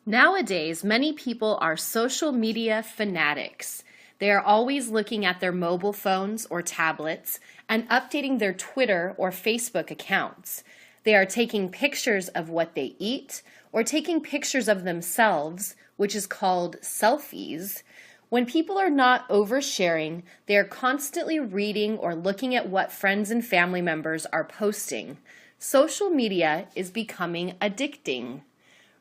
Nowadays, many people are social media fanatics. They are always looking at their mobile phones or tablets and updating their Twitter or Facebook accounts. They are taking pictures of what they eat or taking pictures of themselves, which is called selfies. When people are not oversharing, they are constantly reading or looking at what friends and family members are posting. Social media is becoming addicting.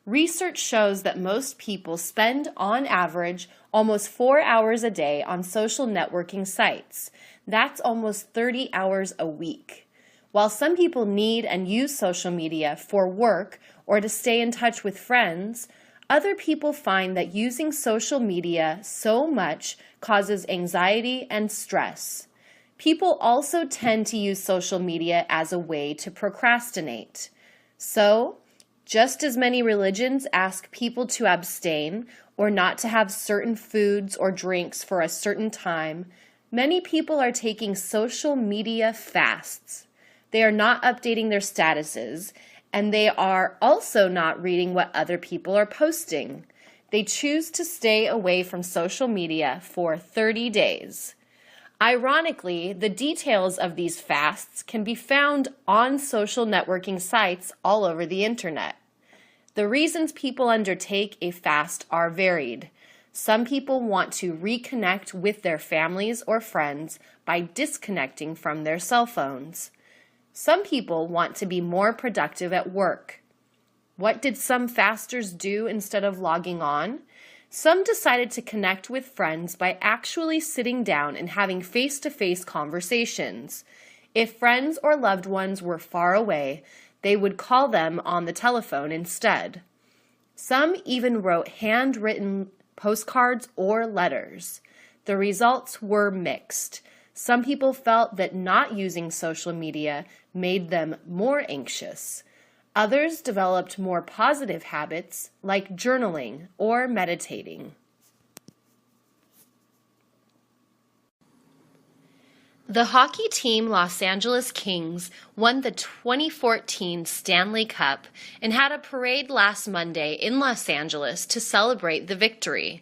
Research shows that most people spend, on average, almost 4 hours a day on social networking sites. That's almost 30 hours a week. While some people need and use social media for work or to stay in touch with friends, other people find that using social media so much causes anxiety and stress. People also tend to use social media as a way to procrastinate. So, just as many religions ask people to abstain or not to have certain foods or drinks for a certain time, many people are taking social media fasts. They are not updating their statuses, and they are also not reading what other people are posting. They choose to stay away from social media for 30 days. Ironically, the details of these fasts can be found on social networking sites all over the internet. The reasons people undertake a fast are varied. Some people want to reconnect with their families or friends by disconnecting from their cell phones. Some people want to be more productive at work. What did some fasters do instead of logging on? Some decided to connect with friends by actually sitting down and having face-to-face conversations. If friends or loved ones were far away, they would call them on the telephone instead. Some even wrote handwritten postcards or letters. The results were mixed. Some people felt that not using social media made them more anxious. Others developed more positive habits like journaling or meditating. The hockey team Los Angeles Kings won the 2014 Stanley Cup and had a parade last Monday in Los Angeles to celebrate the victory.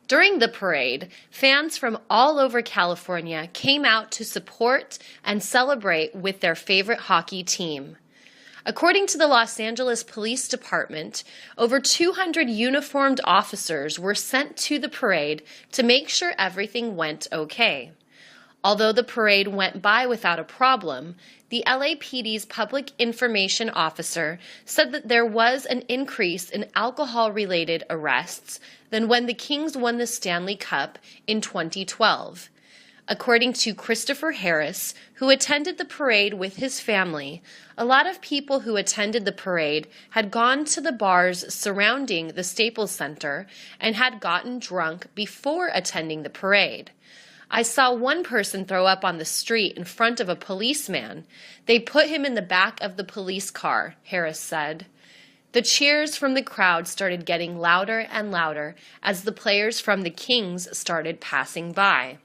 During the parade, fans from all over California came out to support and celebrate with their favorite hockey team. According to the Los Angeles Police Department, over 200 uniformed officers were sent to the parade to make sure everything went okay. Although the parade went by without a problem, the LAPD's public information officer said that there was an increase in alcohol-related arrests than when the Kings won the Stanley Cup in 2012. According to Christopher Harris, who attended the parade with his family, a lot of people who attended the parade had gone to the bars surrounding the Staples Center and had gotten drunk before attending the parade. I saw one person throw up on the street in front of a policeman. They put him in the back of the police car, Harris said. The cheers from the crowd started getting louder and louder as the players from the Kings started passing by.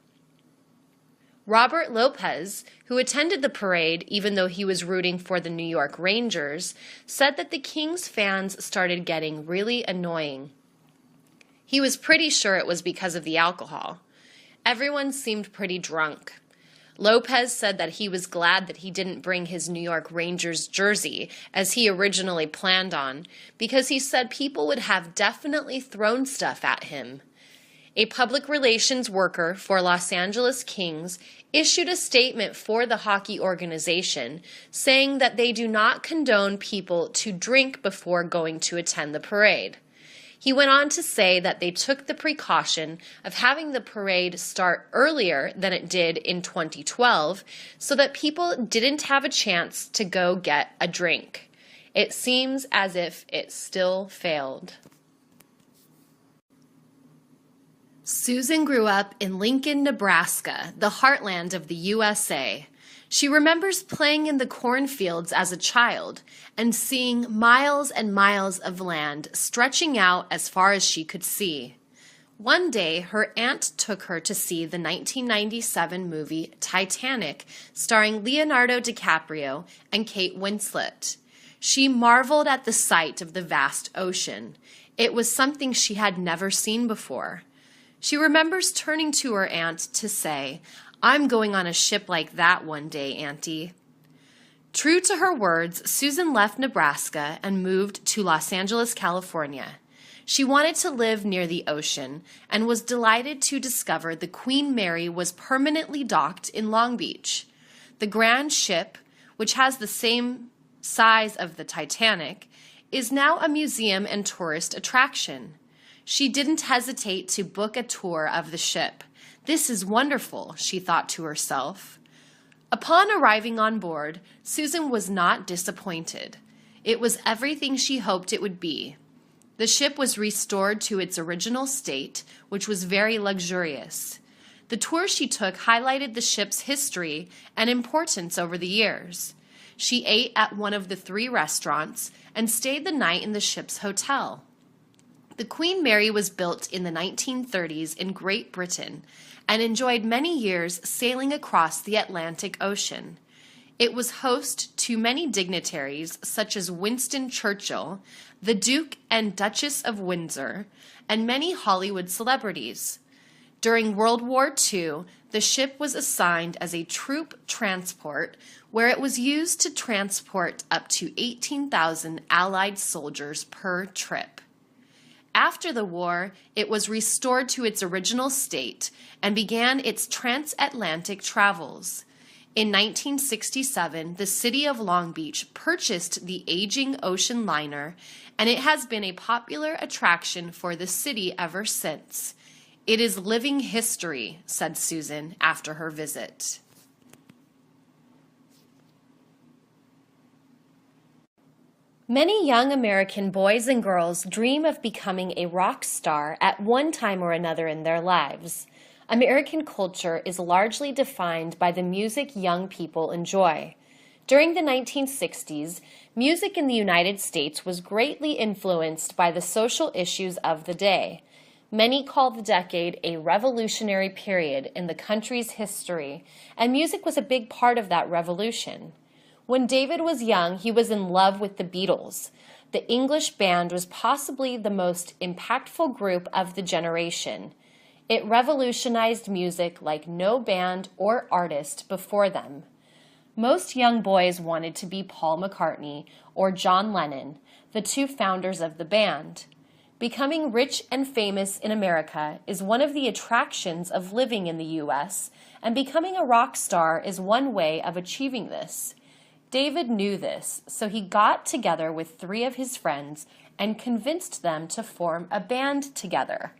Robert Lopez, who attended the parade even though he was rooting for the New York Rangers, said that the Kings fans started getting really annoying. He was pretty sure it was because of the alcohol. Everyone seemed pretty drunk. Lopez said that he was glad that he didn't bring his New York Rangers jersey, as he originally planned on, because he said people would have definitely thrown stuff at him. A public relations worker for Los Angeles Kings issued a statement for the hockey organization saying that they do not condone people to drink before going to attend the parade. He went on to say that they took the precaution of having the parade start earlier than it did in 2012 so that people didn't have a chance to go get a drink. It seems as if it still failed. Susan grew up in Lincoln, Nebraska, the heartland of the USA. She remembers playing in the cornfields as a child and seeing miles and miles of land stretching out as far as she could see. One day, her aunt took her to see the 1997 movie Titanic, starring Leonardo DiCaprio and Kate Winslet. She marveled at the sight of the vast ocean. It was something she had never seen before. She remembers turning to her aunt to say, "I'm going on a ship like that one day, Auntie." True to her words, Susan left Nebraska and moved to Los Angeles, California. She wanted to live near the ocean and was delighted to discover the Queen Mary was permanently docked in Long Beach. The grand ship, which has the same size of the Titanic, is now a museum and tourist attraction. She didn't hesitate to book a tour of the ship. "This is wonderful," she thought to herself. Upon arriving on board, Susan was not disappointed. It was everything she hoped it would be. The ship was restored to its original state, which was very luxurious. The tour she took highlighted the ship's history and importance over the years. She ate at one of the 3 restaurants and stayed the night in the ship's hotel. The Queen Mary was built in the 1930s in Great Britain and enjoyed many years sailing across the Atlantic Ocean. It was host to many dignitaries such as Winston Churchill, the Duke and Duchess of Windsor, and many Hollywood celebrities. During World War II, the ship was assigned as a troop transport where it was used to transport up to 18,000 Allied soldiers per trip. After the war, it was restored to its original state and began its transatlantic travels. In 1967, the city of Long Beach purchased the aging ocean liner, and it has been a popular attraction for the city ever since. "It is living history," said Susan after her visit. Many young American boys and girls dream of becoming a rock star at one time or another in their lives. American culture is largely defined by the music young people enjoy. During the 1960s, music in the United States was greatly influenced by the social issues of the day. Many call the decade a revolutionary period in the country's history, and music was a big part of that revolution. When David was young, he was in love with the Beatles. The English band was possibly the most impactful group of the generation. It revolutionized music like no band or artist before them. Most young boys wanted to be Paul McCartney or John Lennon, the 2 founders of the band. Becoming rich and famous in America is one of the attractions of living in the U.S., and becoming a rock star is one way of achieving this. David knew this, so he got together with 3 of his friends and convinced them to form a band together.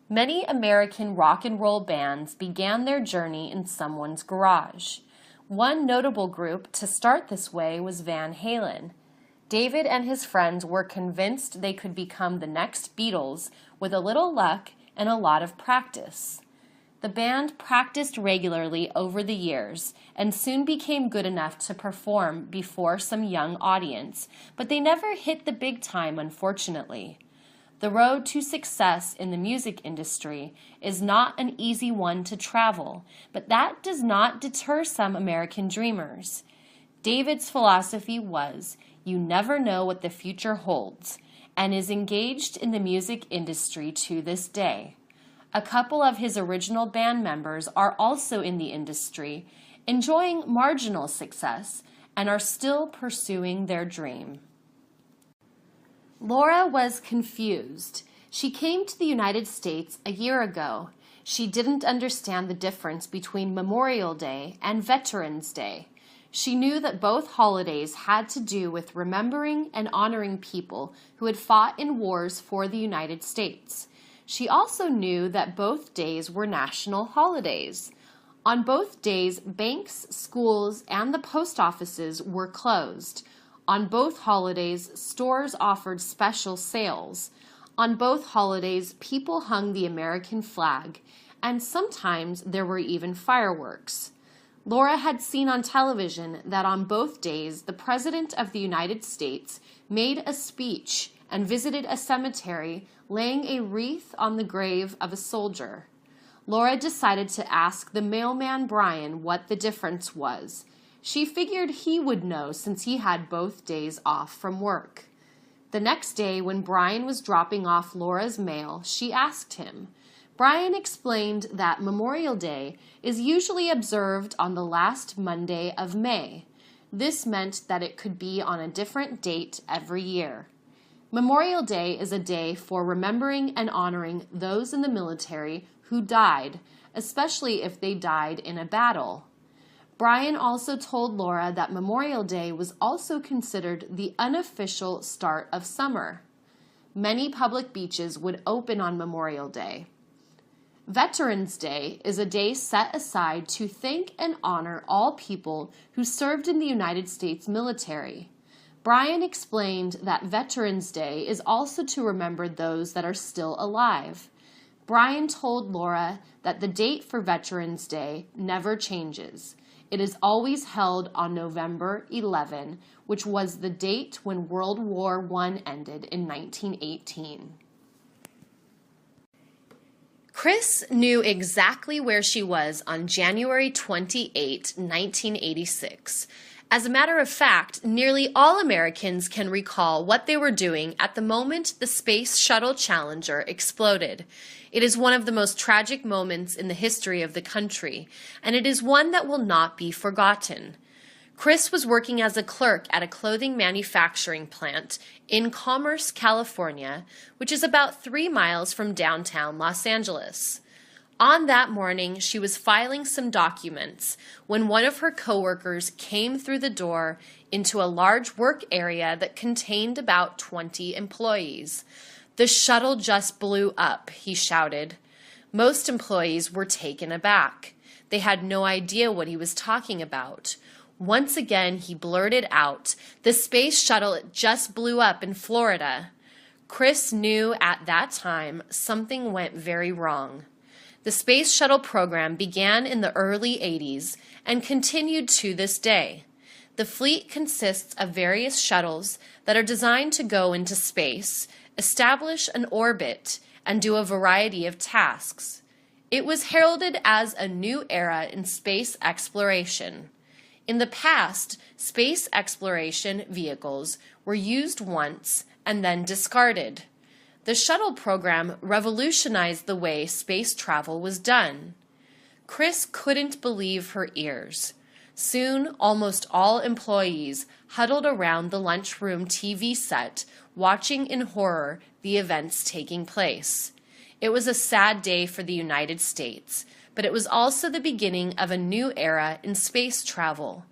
Many American rock and roll bands began their journey in someone's garage. One notable group to start this way was Van Halen. David and his friends were convinced they could become the next Beatles with a little luck and a lot of practice. The band practiced regularly over the years and soon became good enough to perform before some young audience, but they never hit the big time, unfortunately. The road to success in the music industry is not an easy one to travel, but that does not deter some American dreamers. David's philosophy was, "You never know what the future holds," and is engaged in the music industry to this day. A couple of his original band members are also in the industry, enjoying marginal success, and are still pursuing their dream. Laura was confused. She came to the United States a year ago. She didn't understand the difference between Memorial Day and Veterans Day. She knew that both holidays had to do with remembering and honoring people who had fought in wars for the United States. She also knew that both days were national holidays. On both days, banks, schools, and the post offices were closed. On both holidays, stores offered special sales. On both holidays, people hung the American flag, and sometimes there were even fireworks. Laura had seen on television that on both days, the President of the United States made a speech and visited a cemetery, laying a wreath on the grave of a soldier. Laura decided to ask the mailman Brian what the difference was. She figured he would know since he had both days off from work. The next day, when Brian was dropping off Laura's mail, she asked him. Brian explained that Memorial Day is usually observed on the last Monday of May. This meant that it could be on a different date every year. Memorial Day is a day for remembering and honoring those in the military who died, especially if they died in a battle. Brian also told Laura that Memorial Day was also considered the unofficial start of summer. Many public beaches would open on Memorial Day. Veterans Day is a day set aside to thank and honor all people who served in the United States military. Brian explained that Veterans Day is also to remember those that are still alive. Brian told Laura that the date for Veterans Day never changes. It is always held on November 11, which was the date when World War I ended in 1918. Chris knew exactly where she was on January 28, 1986. As a matter of fact, nearly all Americans can recall what they were doing at the moment the Space Shuttle Challenger exploded. It is one of the most tragic moments in the history of the country, and it is one that will not be forgotten. Chris was working as a clerk at a clothing manufacturing plant in Commerce, California, which is about 3 miles from downtown Los Angeles. On that morning, she was filing some documents when one of her coworkers came through the door into a large work area that contained about 20 employees. "The shuttle just blew up," he shouted. Most employees were taken aback. They had no idea what he was talking about. Once again, he blurted out, "The space shuttle just blew up in Florida." Chris knew at that time something went very wrong. The Space Shuttle program began in the early 80s and continued to this day. The fleet consists of various shuttles that are designed to go into space, establish an orbit, and do a variety of tasks. It was heralded as a new era in space exploration. In the past, space exploration vehicles were used once and then discarded. The shuttle program revolutionized the way space travel was done. Chris couldn't believe her ears. Soon, almost all employees huddled around the lunchroom TV set, watching in horror the events taking place. It was a sad day for the United States, but it was also the beginning of a new era in space travel.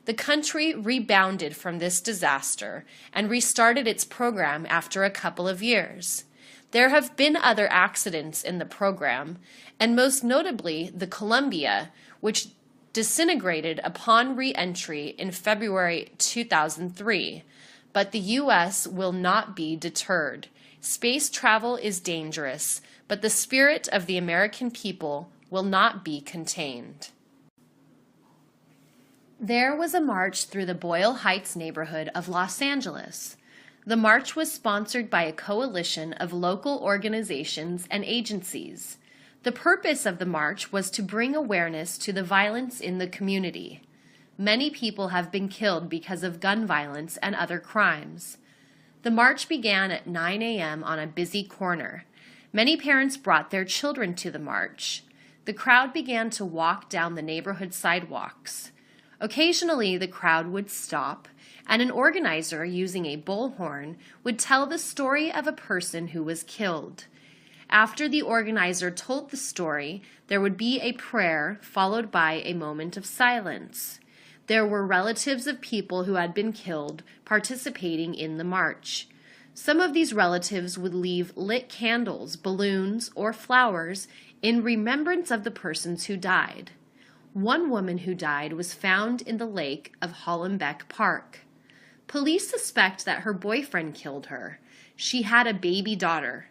The country rebounded from this disaster and restarted its program after a couple of years. There have been other accidents in the program, and most notably the Columbia, which disintegrated upon re-entry in February 2003. But the U.S. will not be deterred. Space travel is dangerous, but the spirit of the American people will not be contained. There was a march through the Boyle Heights neighborhood of Los Angeles. The march was sponsored by a coalition of local organizations and agencies. The purpose of the march was to bring awareness to the violence in the community. Many people have been killed because of gun violence and other crimes. The march began at 9 a.m. on a busy corner. Many parents brought their children to the march. The crowd began to walk down the neighborhood sidewalks. Occasionally, the crowd would stop, and an organizer using a bullhorn would tell the story of a person who was killed. After the organizer told the story, there would be a prayer followed by a moment of silence. There were relatives of people who had been killed participating in the march. Some of these relatives would leave lit candles, balloons, or flowers in remembrance of the persons who died. One woman who died was found in the lake of Hollenbeck Park. Police suspect that her boyfriend killed her. She had a baby daughter.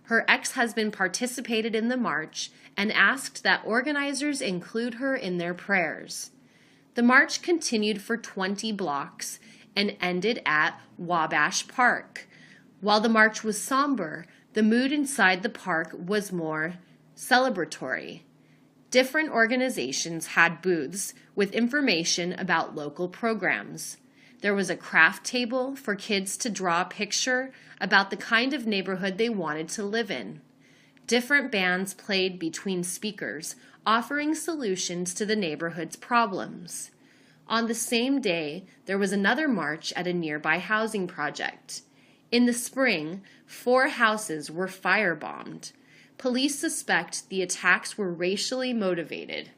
Her ex-husband participated in the march and asked that organizers include her in their prayers. The march continued for 20 blocks and ended at Wabash Park. While the march was somber, the mood inside the park was more celebratory. Different organizations had booths with information about local programs. There was a craft table for kids to draw a picture about the kind of neighborhood they wanted to live in. Different bands played between speakers, offering solutions to the neighborhood's problems. On the same day, there was another march at a nearby housing project. In the spring, 4 houses were firebombed. Police suspect the attacks were racially motivated.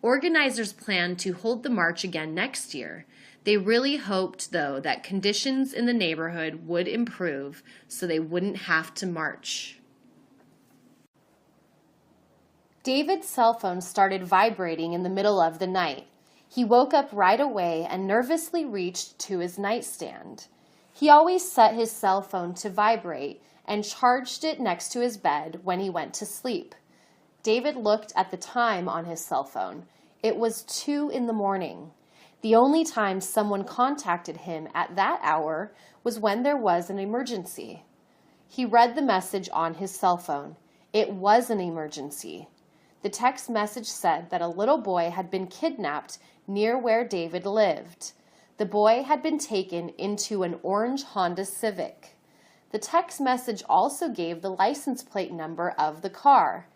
Organizers planned to hold the march again next year. They really hoped, though, that conditions in the neighborhood would improve so they wouldn't have to march. David's cell phone started vibrating in the middle of the night. He woke up right away and nervously reached to his nightstand. He always set his cell phone to vibrate and charged it next to his bed when he went to sleep. David looked at the time on his cell phone. It was 2 a.m. The only time someone contacted him at that hour was when there was an emergency. He read the message on his cell phone. It was an emergency. The text message said that a little boy had been kidnapped near where David lived. The boy had been taken into an orange Honda Civic. The text message also gave the license plate number of the car.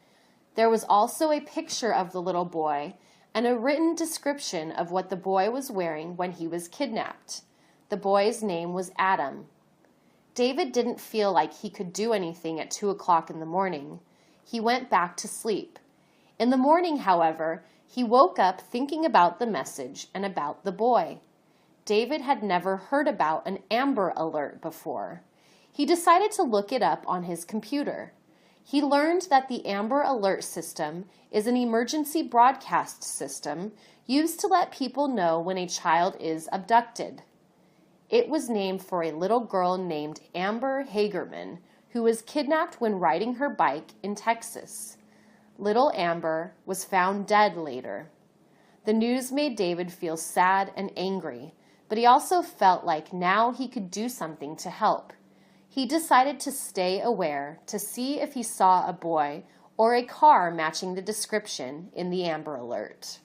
There was also a picture of the little boy and a written description of what the boy was wearing when he was kidnapped. The boy's name was Adam. David didn't feel like he could do anything at 2 o'clock in the morning. He went back to sleep. In the morning, however, he woke up thinking about the message and about the boy. David had never heard about an Amber Alert before. He decided to look it up on his computer. He learned that the Amber Alert system is an emergency broadcast system used to let people know when a child is abducted. It was named for a little girl named Amber Hagerman, who was kidnapped when riding her bike in Texas. Little Amber was found dead later. The news made David feel sad and angry, but he also felt like now he could do something to help. He decided to stay aware to see if he saw a boy or a car matching the description in the Amber Alert.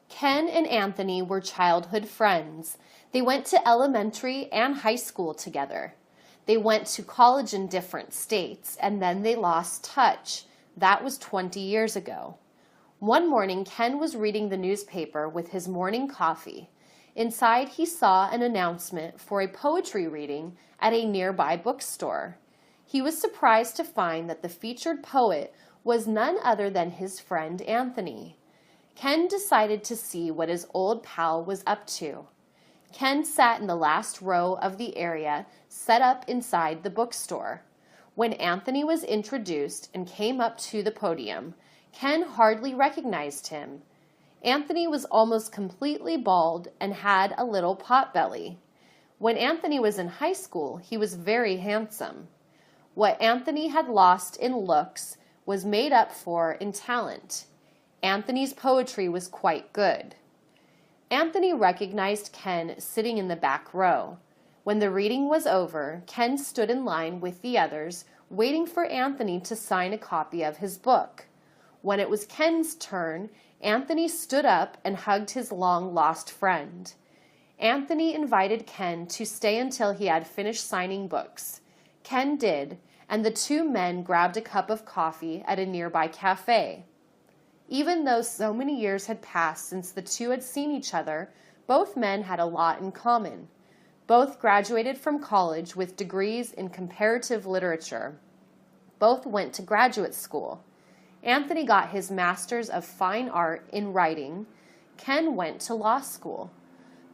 Ken and Anthony were childhood friends. They went to elementary and high school together. They went to college in different states, and then they lost touch. That was 20 years ago. One morning, Ken was reading the newspaper with his morning coffee. Inside, he saw an announcement for a poetry reading at a nearby bookstore. He was surprised to find that the featured poet was none other than his friend Anthony. Ken decided to see what his old pal was up to. Ken sat in the last row of the area set up inside the bookstore. When Anthony was introduced and came up to the podium, Ken hardly recognized him. Anthony was almost completely bald and had a little potbelly. When Anthony was in high school, he was very handsome. What Anthony had lost in looks was made up for in talent. Anthony's poetry was quite good. Anthony recognized Ken sitting in the back row. When the reading was over, Ken stood in line with the others, waiting for Anthony to sign a copy of his book. When it was Ken's turn, Anthony stood up and hugged his long-lost friend. Anthony invited Ken to stay until he had finished signing books. Ken did, and the two men grabbed a cup of coffee at a nearby cafe. Even though so many years had passed since the two had seen each other, both men had a lot in common. Both graduated from college with degrees in comparative literature. Both went to graduate school. Anthony got his Master's of Fine Art in writing. Ken went to law school.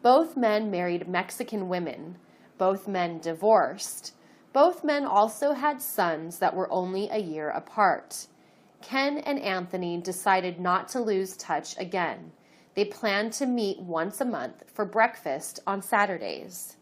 Both men married Mexican women. Both men divorced. Both men also had sons that were only a year apart. Ken and Anthony decided not to lose touch again. They planned to meet once a month for breakfast on Saturdays.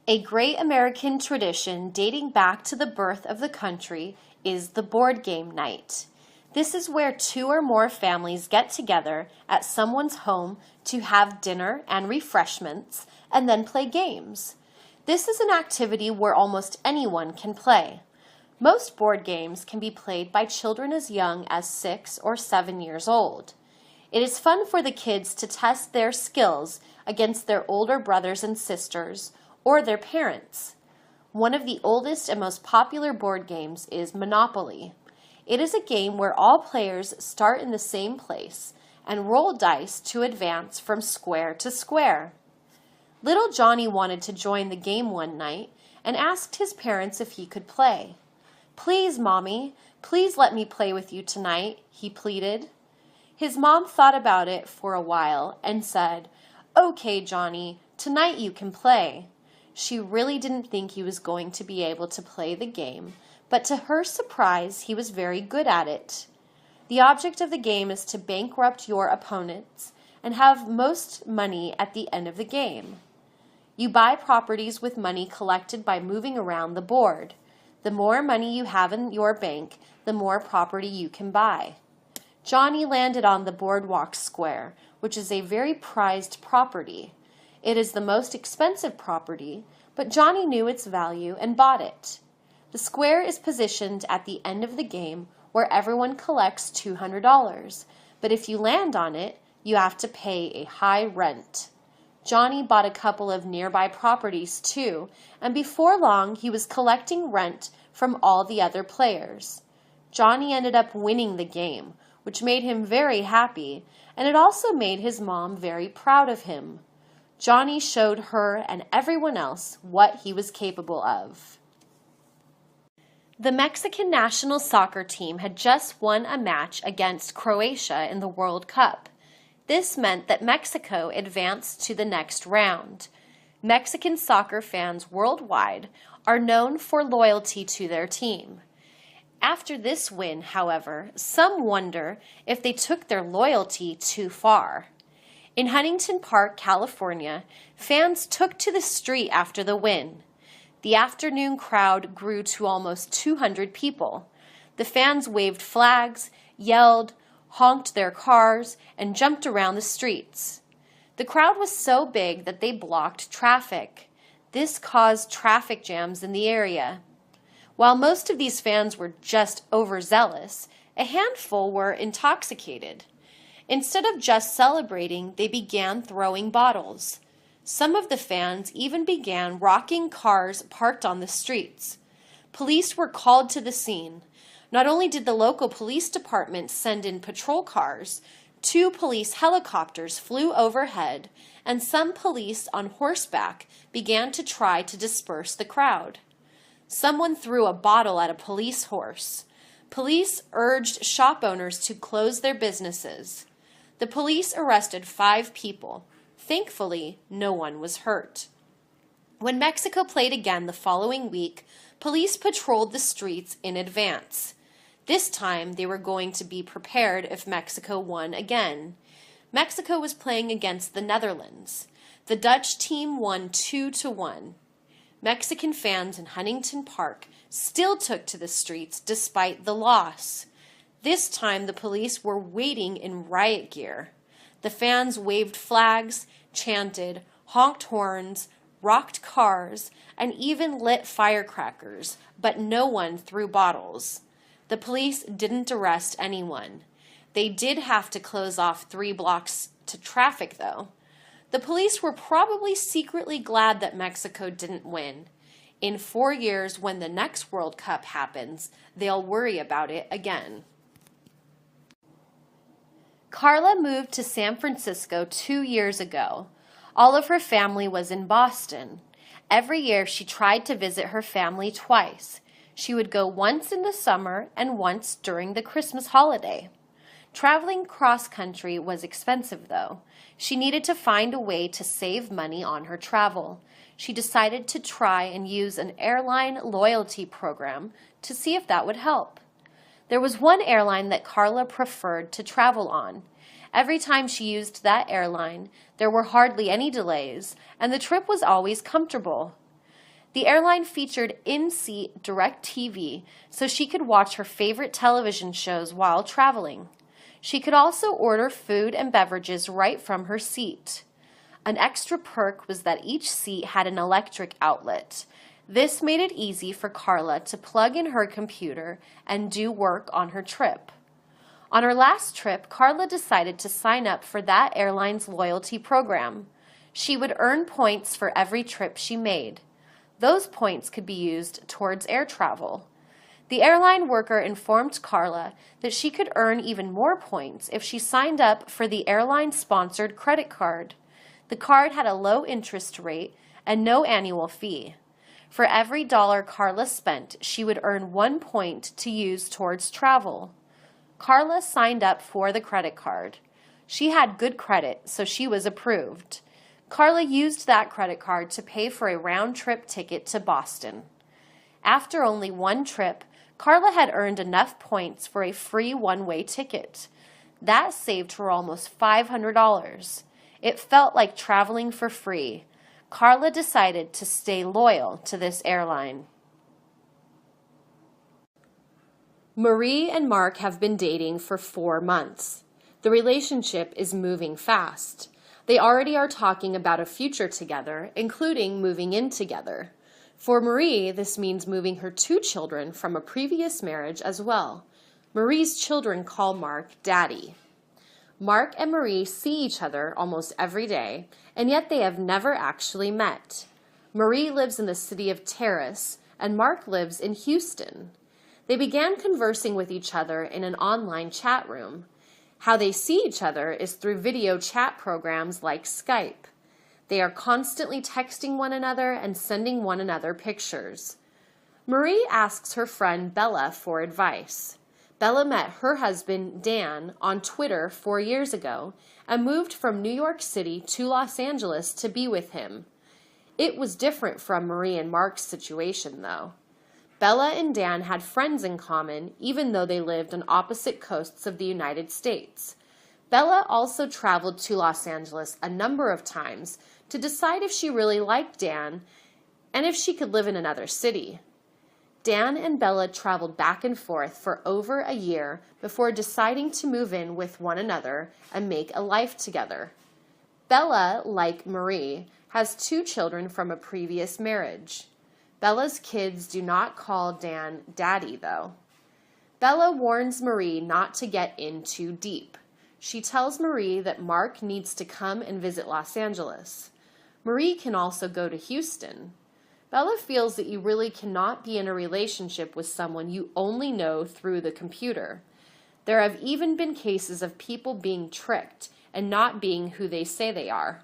A great American tradition dating back to the birth of the country is the board game night. This is where 2 or more families get together at someone's home to have dinner and refreshments and then play games. This is an activity where almost anyone can play. Most board games can be played by children as young as 6 or 7 years old. It is fun for the kids to test their skills against their older brothers and sisters or their parents. One of the oldest and most popular board games is Monopoly. It is a game where all players start in the same place and roll dice to advance from square to square. Little Johnny wanted to join the game one night and asked his parents if he could play. "Please, Mommy, please let me play with you tonight," he pleaded. His mom thought about it for a while and said, "Okay, Johnny, tonight you can play." She really didn't think he was going to be able to play the game, but to her surprise, he was very good at it. The object of the game is to bankrupt your opponents and have most money at the end of the game. You buy properties with money collected by moving around the board. The more money you have in your bank, the more property you can buy. Johnny landed on the boardwalk square, which is a very prized property. It is the most expensive property, but Johnny knew its value and bought it. The square is positioned at the end of the game where everyone collects $200, but if you land on it, you have to pay a high rent. Johnny bought a couple of nearby properties too, and before long he was collecting rent from all the other players. Johnny ended up winning the game, which made him very happy, and it also made his mom very proud of him. Johnny showed her and everyone else what he was capable of. The Mexican national soccer team had just won a match against Croatia in the World Cup. This meant that Mexico advanced to the next round. Mexican soccer fans worldwide are known for loyalty to their team. After this win, however, some wonder if they took their loyalty too far. In Huntington Park, California, fans took to the street after the win. The afternoon crowd grew to almost 200 people. The fans waved flags, yelled, honked their cars, and jumped around the streets. The crowd was so big that they blocked traffic. This caused traffic jams in the area. While most of these fans were just overzealous, a handful were intoxicated. Instead of just celebrating, they began throwing bottles. Some of the fans even began rocking cars parked on the streets. Police were called to the scene. Not only did the local police department send in patrol cars, 2 police helicopters flew overhead, and some police on horseback began to try to disperse the crowd. Someone threw a bottle at a police horse. Police urged shop owners to close their businesses. The police arrested 5 people. Thankfully, no one was hurt. When Mexico played again the following week, police patrolled the streets in advance. This time, they were going to be prepared if Mexico won again. Mexico was playing against the Netherlands. The Dutch team won 2-1. Mexican fans in Huntington Park still took to the streets despite the loss. This time, the police were waiting in riot gear. The fans waved flags, chanted, honked horns, rocked cars, and even lit firecrackers, but no one threw bottles. The police didn't arrest anyone. They did have to close off 3 blocks to traffic, though. The police were probably secretly glad that Mexico didn't win. In 4 years, when the next World Cup happens, they'll worry about it again. Carla moved to San Francisco 2 years ago. All of her family was in Boston. Every year she tried to visit her family twice. She would go once in the summer and once during the Christmas holiday. Traveling cross-country was expensive, though. She needed to find a way to save money on her travel. She decided to try and use an airline loyalty program to see if that would help. There was one airline that Carla preferred to travel on. Every time she used that airline, there were hardly any delays, and the trip was always comfortable. The airline featured in-seat direct TV, so she could watch her favorite television shows while traveling. She could also order food and beverages right from her seat. An extra perk was that each seat had an electric outlet. This made it easy for Carla to plug in her computer and do work on her trip. On her last trip, Carla decided to sign up for that airline's loyalty program. She would earn points for every trip she made. Those points could be used towards air travel. The airline worker informed Carla that she could earn even more points if she signed up for the airline-sponsored credit card. The card had a low interest rate and no annual fee. For every dollar Carla spent, she would earn 1 point to use towards travel. Carla signed up for the credit card. She had good credit, so she was approved. Carla used that credit card to pay for a round-trip ticket to Boston. After only one trip, Carla had earned enough points for a free one-way ticket. That saved her almost $500. It felt like traveling for free. Carla decided to stay loyal to this airline. Marie and Mark have been dating for 4 months. The relationship is moving fast. They already are talking about a future together, including moving in together. For Marie, this means moving her 2 children from a previous marriage as well. Marie's children call Mark Daddy. Mark and Marie see each other almost every day, and yet they have never actually met. Marie lives in the city of Terrace, and Mark lives in Houston. They began conversing with each other in an online chat room. How they see each other is through video chat programs like Skype. They are constantly texting one another and sending one another pictures. Marie asks her friend Bella for advice. Bella met her husband, Dan, on Twitter 4 years ago and moved from New York City to Los Angeles to be with him. It was different from Marie and Mark's situation, though. Bella and Dan had friends in common, even though they lived on opposite coasts of the United States. Bella also traveled to Los Angeles a number of times to decide if she really liked Dan and if she could live in another city. Dan and Bella traveled back and forth for over a year before deciding to move in with one another and make a life together. Bella, like Marie, has 2 children from a previous marriage. Bella's kids do not call Dan Daddy, though. Bella warns Marie not to get in too deep. She tells Marie that Mark needs to come and visit Los Angeles. Marie can also go to Houston. Bella feels that you really cannot be in a relationship with someone you only know through the computer. There have even been cases of people being tricked and not being who they say they are.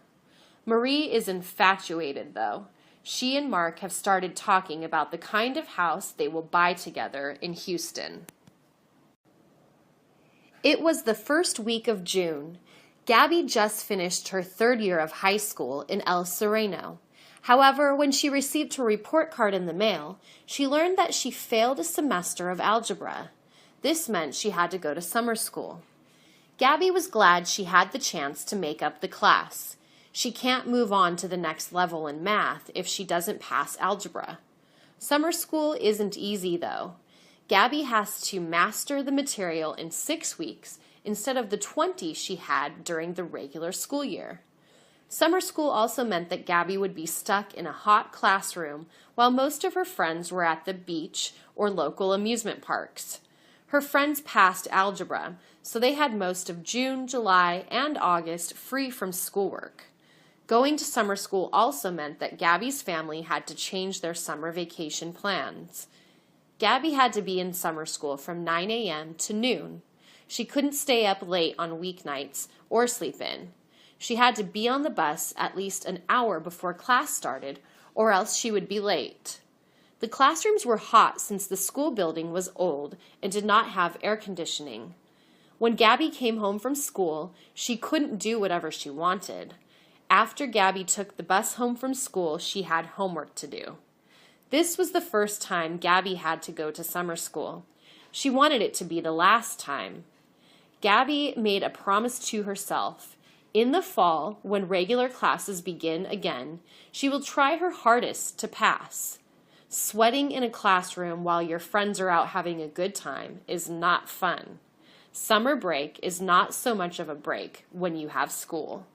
Marie is infatuated, though. She and Mark have started talking about the kind of house they will buy together in Houston. It was the first week of June. Gabby just finished her 3rd year of high school in El Sereno. However, when she received her report card in the mail, she learned that she failed a semester of algebra. This meant she had to go to summer school. Gabby was glad she had the chance to make up the class. She can't move on to the next level in math if she doesn't pass algebra. Summer school isn't easy, though. Gabby has to master the material in 6 weeks instead of the 20 she had during the regular school year. Summer school also meant that Gabby would be stuck in a hot classroom while most of her friends were at the beach or local amusement parks. Her friends passed algebra, so they had most of June, July, and August free from schoolwork. Going to summer school also meant that Gabby's family had to change their summer vacation plans. Gabby had to be in summer school from 9 a.m. to noon. She couldn't stay up late on weeknights or sleep in. She had to be on the bus at least an hour before class started, or else she would be late. The classrooms were hot since the school building was old and did not have air conditioning. When Gabby came home from school, she couldn't do whatever she wanted. After Gabby took the bus home from school, she had homework to do. This was the first time Gabby had to go to summer school. She wanted it to be the last time. Gabby made a promise to herself. In the fall, when regular classes begin again, she will try her hardest to pass. Sweating in a classroom while your friends are out having a good time is not fun. Summer break is not so much of a break when you have school.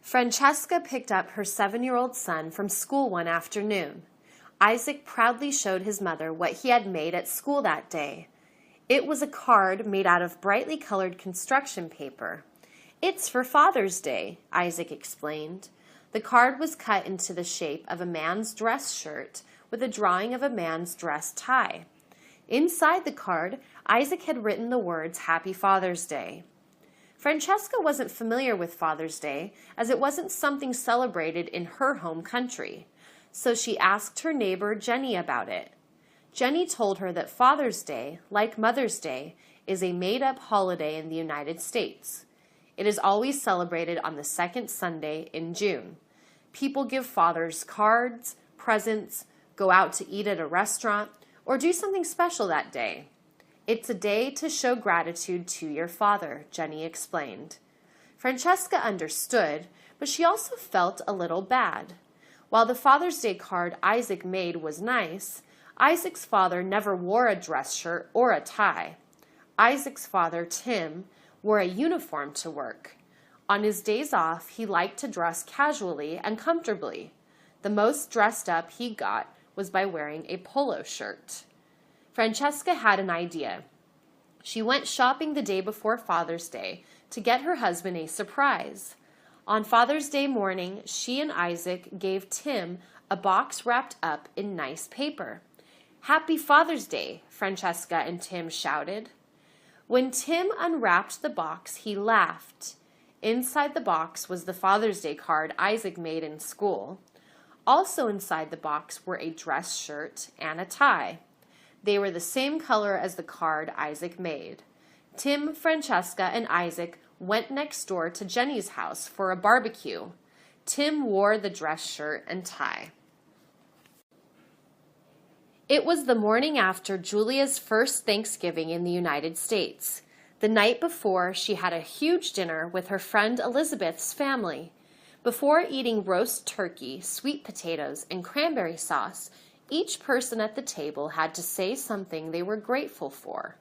Francesca picked up her 7-year-old son from school one afternoon. Isaac proudly showed his mother what he had made at school that day. It was a card made out of brightly colored construction paper. "It's for Father's Day," Isaac explained. The card was cut into the shape of a man's dress shirt with a drawing of a man's dress tie. Inside the card, Isaac had written the words "Happy Father's Day." Francesca wasn't familiar with Father's Day, as it wasn't something celebrated in her home country, so she asked her neighbor Jenny about it. Jenny told her that Father's Day, like Mother's Day, is a made-up holiday in the United States. It is always celebrated on the second Sunday in June. People give fathers cards, presents, go out to eat at a restaurant, or do something special that day. "It's a day to show gratitude to your father," Jenny explained. Francesca understood, but she also felt a little bad. While the Father's Day card Isaac made was nice, Isaac's father never wore a dress shirt or a tie. Isaac's father, Tim, wore a uniform to work. On his days off, he liked to dress casually and comfortably. The most dressed up he got was by wearing a polo shirt. Francesca had an idea. She went shopping the day before Father's Day to get her husband a surprise. On Father's Day morning, she and Isaac gave Tim a box wrapped up in nice paper. "Happy Father's Day," Francesca and Tim shouted. When Tim unwrapped the box, he laughed. Inside the box was the Father's Day card Isaac made in school. Also inside the box were a dress shirt and a tie. They were the same color as the card Isaac made. Tim, Francesca, and Isaac went next door to Jenny's house for a barbecue. Tim wore the dress shirt and tie. It was the morning after Julia's first Thanksgiving in the United States. The night before, she had a huge dinner with her friend Elizabeth's family. Before eating roast turkey, sweet potatoes, and cranberry sauce, each person at the table had to say something they were grateful for.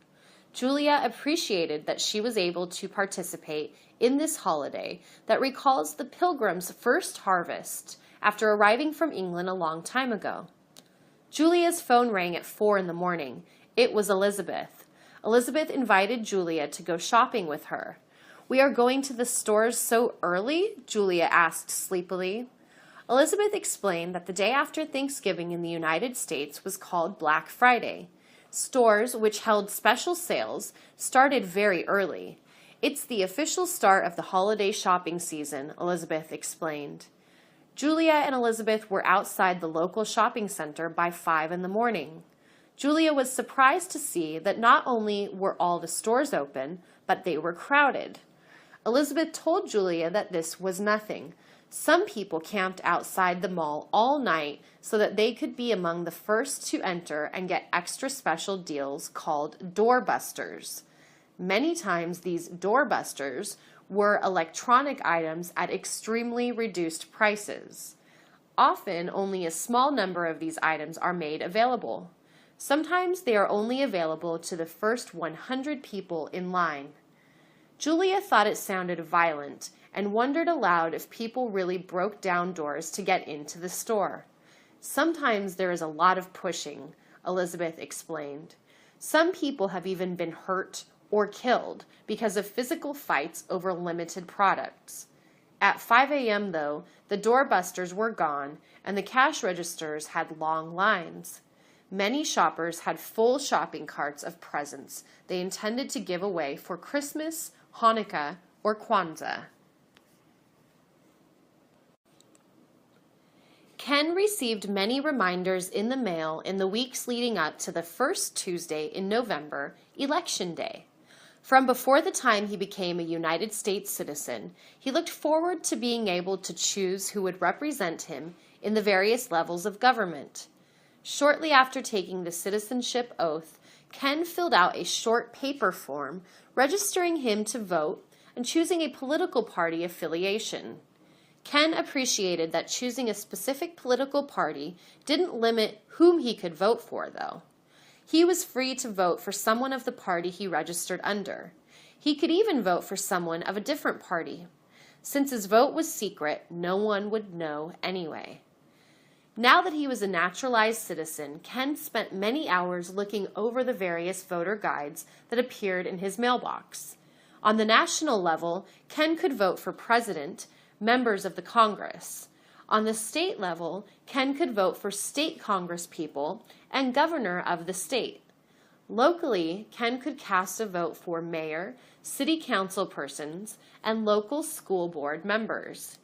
Julia appreciated that she was able to participate in this holiday that recalls the Pilgrims' first harvest after arriving from England a long time ago. Julia's phone rang at 4 in the morning. It was Elizabeth. Elizabeth invited Julia to go shopping with her. "We are going to the stores so early?" Julia asked sleepily. Elizabeth explained that the day after Thanksgiving in the United States was called Black Friday. Stores, which held special sales, started very early. "It's the official start of the holiday shopping season," Elizabeth explained. Julia and Elizabeth were outside the local shopping center by 5 in the morning. Julia was surprised to see that not only were all the stores open, but they were crowded. Elizabeth told Julia that this was nothing. Some people camped outside the mall all night so that they could be among the first to enter and get extra special deals called doorbusters. Many times these doorbusters were electronic items at extremely reduced prices. Often only a small number of these items are made available. Sometimes they are only available to the first 100 people in line. Julia thought it sounded violent and wondered aloud if people really broke down doors to get into the store. "Sometimes there is a lot of pushing," Elizabeth explained. "Some people have even been hurt or killed because of physical fights over limited products." At 5 a.m., though, the doorbusters were gone and the cash registers had long lines. Many shoppers had full shopping carts of presents they intended to give away for Christmas, Hanukkah, or Kwanzaa. Ken received many reminders in the mail in the weeks leading up to the first Tuesday in November, Election Day. From before the time he became a United States citizen, he looked forward to being able to choose who would represent him in the various levels of government. Shortly after taking the citizenship oath, Ken filled out a short paper form registering him to vote and choosing a political party affiliation. Ken appreciated that choosing a specific political party didn't limit whom he could vote for, though. He was free to vote for someone of the party he registered under. He could even vote for someone of a different party. Since his vote was secret, no one would know anyway. Now that he was a naturalized citizen, Ken spent many hours looking over the various voter guides that appeared in his mailbox. On the national level, Ken could vote for president, members of the Congress. On the state level, Ken could vote for state congresspeople and governor of the state. Locally, Ken could cast a vote for mayor, city council persons, and local school board members.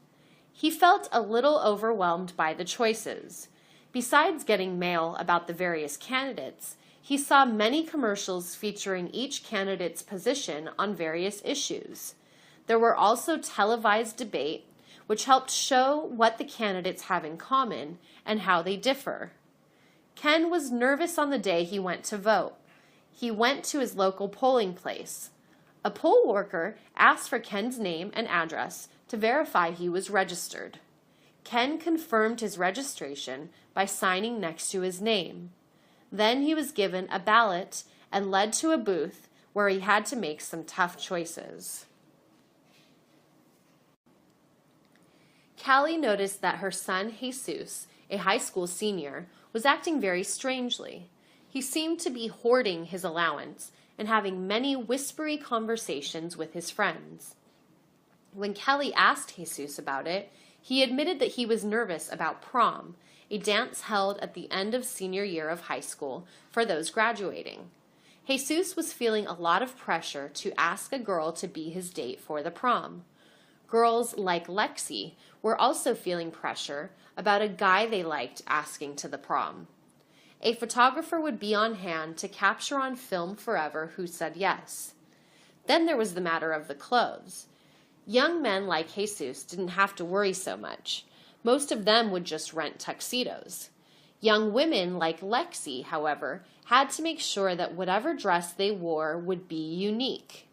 He felt a little overwhelmed by the choices. Besides getting mail about the various candidates, he saw many commercials featuring each candidate's position on various issues. There were also televised debate, which helped show what the candidates have in common and how they differ. Ken was nervous on the day he went to vote. He went to his local polling place. A poll worker asked for Ken's name and address to verify he was registered. Ken confirmed his registration by signing next to his name. Then he was given a ballot and led to a booth where he had to make some tough choices. Callie noticed that her son, Jesus, a high school senior, was acting very strangely. He seemed to be hoarding his allowance and having many whispery conversations with his friends. When Kelly asked Jesus about it, he admitted that he was nervous about prom, a dance held at the end of senior year of high school for those graduating. Jesus was feeling a lot of pressure to ask a girl to be his date for the prom. Girls like Lexi were also feeling pressure about a guy they liked asking to the prom. A photographer would be on hand to capture on film forever who said yes. Then there was the matter of the clothes. Young men like Jesus didn't have to worry so much. Most of them would just rent tuxedos. Young women like Lexi, however, had to make sure that whatever dress they wore would be unique.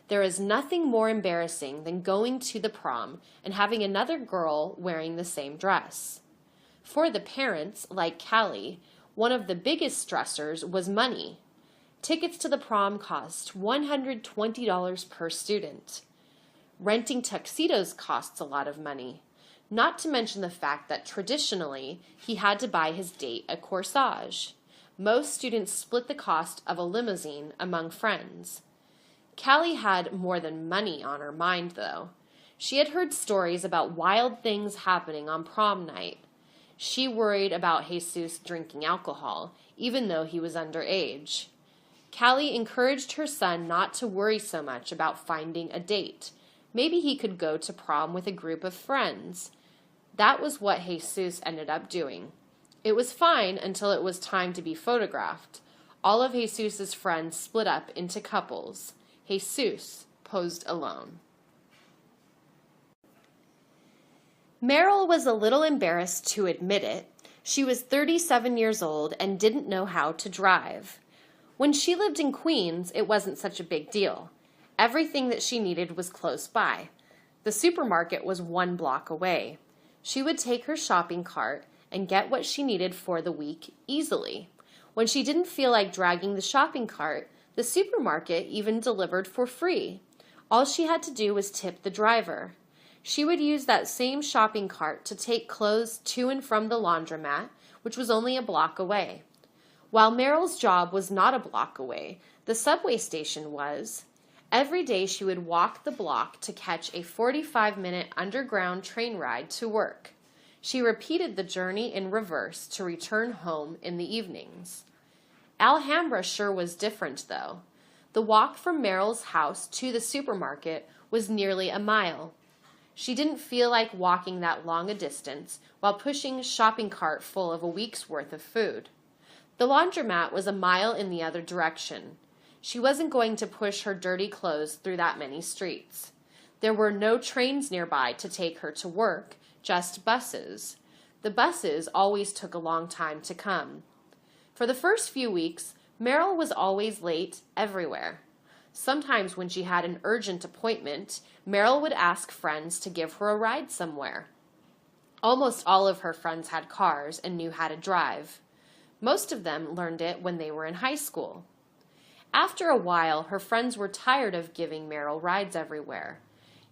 There is nothing more embarrassing than going to the prom and having another girl wearing the same dress. For the parents, like Callie, one of the biggest stressors was money. Tickets to the prom cost $120 per student. Renting tuxedos costs a lot of money, not to mention the fact that traditionally he had to buy his date a corsage. Most students split the cost of a limousine among friends. Callie had more than money on her mind, though. She had heard stories about wild things happening on prom night. She worried about Jesus drinking alcohol, even though he was underage. Callie encouraged her son not to worry so much about finding a date. Maybe he could go to prom with a group of friends. That was what Jesus ended up doing. It was fine until it was time to be photographed. All of Jesus's friends split up into couples. Jesus posed alone. Meryl was a little embarrassed to admit it. She was 37 years old and didn't know how to drive. When she lived in Queens, it wasn't such a big deal. Everything that she needed was close by. The supermarket was 1 block away. She would take her shopping cart and get what she needed for the week easily. When she didn't feel like dragging the shopping cart, the supermarket even delivered for free. All she had to do was tip the driver. She would use that same shopping cart to take clothes to and from the laundromat, which was only a block away. While Meryl's job was not a block away, the subway station was. Every day she would walk the block to catch a 45-minute underground train ride to work. She repeated the journey in reverse to return home in the evenings. Alhambra sure was different, though. The walk from Meryl's house to the supermarket was nearly a mile. She didn't feel like walking that long a distance while pushing a shopping cart full of a week's worth of food. The laundromat was a mile in the other direction. She wasn't going to push her dirty clothes through that many streets. There were no trains nearby to take her to work, just buses. The buses always took a long time to come. For the first few weeks, Meryl was always late everywhere. Sometimes when she had an urgent appointment, Meryl would ask friends to give her a ride somewhere. Almost all of her friends had cars and knew how to drive. Most of them learned it when they were in high school. After a while, her friends were tired of giving Meryl rides everywhere.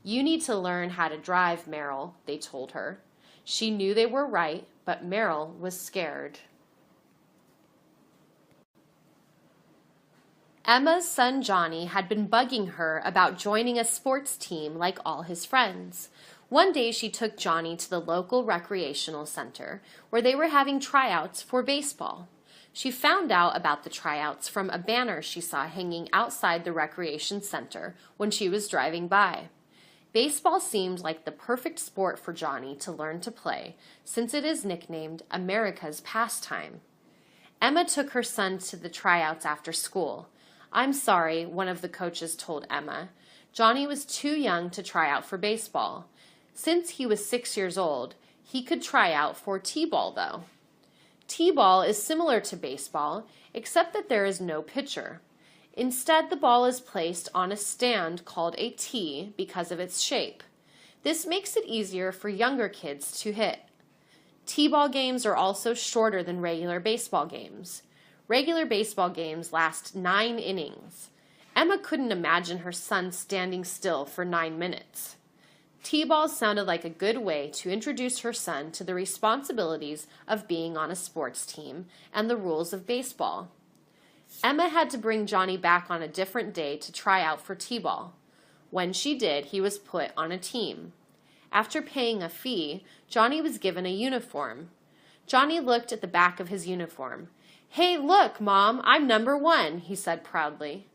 "You need to learn how to drive, Meryl," they told her. She knew they were right, but Meryl was scared. Emma's son Johnny had been bugging her about joining a sports team like all his friends. One day she took Johnny to the local recreational center where they were having tryouts for baseball. She found out about the tryouts from a banner she saw hanging outside the recreation center when she was driving by. Baseball seemed like the perfect sport for Johnny to learn to play, since it is nicknamed America's pastime. Emma took her son to the tryouts after school. "I'm sorry," one of the coaches told Emma. Johnny was too young to try out for baseball. Since he was 6 years old, he could try out for t-ball, though. T-ball is similar to baseball, except that there is no pitcher. Instead, the ball is placed on a stand called a tee because of its shape. This makes it easier for younger kids to hit. T-ball games are also shorter than regular baseball games. Regular baseball games last 9 innings. Emma couldn't imagine her son standing still for 9 minutes. T-ball sounded like a good way to introduce her son to the responsibilities of being on a sports team and the rules of baseball. Emma had to bring Johnny back on a different day to try out for T-ball. When she did, he was put on a team. After paying a fee, Johnny was given a uniform. Johnny looked at the back of his uniform. "Hey, look, Mom, I'm number 1, he said proudly.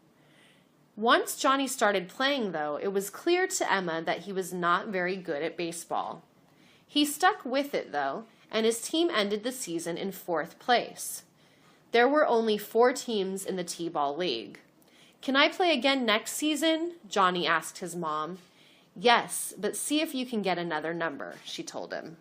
Once Johnny started playing, though, it was clear to Emma that he was not very good at baseball. He stuck with it, though, and his team ended the season in 4th place. There were only 4 teams in the T-ball league. "Can I play again next season?" Johnny asked his mom. "Yes, but see if you can get another number," she told him.